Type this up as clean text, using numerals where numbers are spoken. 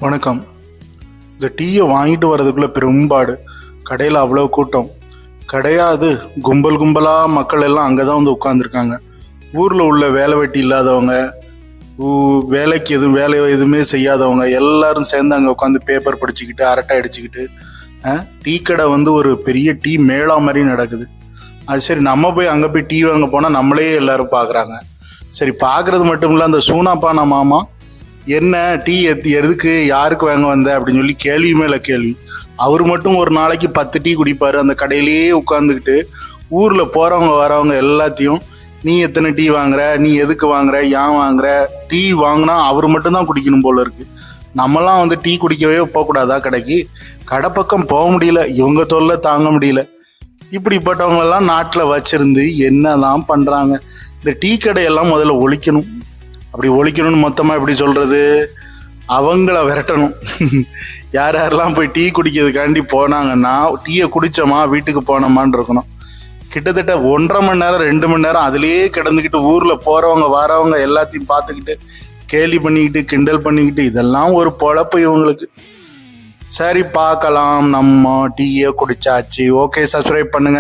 வணக்கம். இந்த டீயை வாங்கிட்டு வர்றதுக்குள்ளே பெரும்பாடு. கடையில் அவ்வளோ கூட்டம் கிடையாது. கும்பல் கும்பலாக மக்கள் எல்லாம் அங்கே தான் வந்து உட்காந்துருக்காங்க. ஊரில் உள்ள வேலை வெட்டி இல்லாதவங்க, வேலைக்கு வேலை எதுவுமே செய்யாதவங்க எல்லாரும் சேர்ந்து அங்கே உட்காந்து பேப்பர் படிச்சுக்கிட்டு அரட்டை அடிச்சுக்கிட்டு டீ கடை வந்து ஒரு பெரிய டீ மேளா மாதிரி நடக்குது. அது சரி, நம்ம போய் அங்கே போய் டீ வாங்க போனால் நம்மளே எல்லாரும் பார்க்குறாங்க. சரி, பார்க்குறது மட்டும் இல்லை, அந்த சூனாப்பான மாமா என்ன டீ எதுக்கு யாருக்கு வாங்க வந்த அப்படின்னு சொல்லி கேள்வி மேலே கேள்வி. அவர் மட்டும் ஒரு நாளைக்கு 10 டீ குடிப்பார். அந்த கடையிலேயே உட்காந்துக்கிட்டு ஊரில் போகிறவங்க வரவங்க எல்லாத்தையும் நீ எத்தனை டீ வாங்குற, நீ எதுக்கு வாங்குற, ஏன் வாங்குற, டீ வாங்கினா அவர் மட்டும்தான் குடிக்கணும் போல இருக்கு. நம்மலாம் வந்து டீ குடிக்கவே போகக்கூடாதா கடைக்கு? கடை பக்கம் போக முடியல, இவங்க தொல்லை தாங்க முடியல. இப்படிப்பட்டவங்களெல்லாம் நாட்டில் வச்சிருந்து என்னதான் பண்ணுறாங்க? இந்த டீ கடையெல்லாம் முதல்ல ஒழிக்கணும். அப்படி ஒழிக்கணும்னு மொத்தமாக எப்படி சொல்கிறது, அவங்கள விரட்டணும். யார் யாரெல்லாம் போய் டீ குடிக்கிறதுக்காண்டி போனாங்கன்னா டீயை குடித்தோமா வீட்டுக்கு போனோமான்னு இருக்கணும். கிட்டத்தட்ட 1.5 மணி நேரம் 2 மணி நேரம் அதிலேயே கிடந்துக்கிட்டு ஊரில் போகிறவங்க வரவங்க எல்லாத்தையும் பார்த்துக்கிட்டு கேலி பண்ணிக்கிட்டு கிண்டல் பண்ணிக்கிட்டு இதெல்லாம் ஒரு பொழப்பு இவங்களுக்கு. சரி, பார்க்கலாம். நம்ம டீயை குடிச்சாச்சு. ஓகே, சப்ஸ்கிரைப் பண்ணுங்கள்.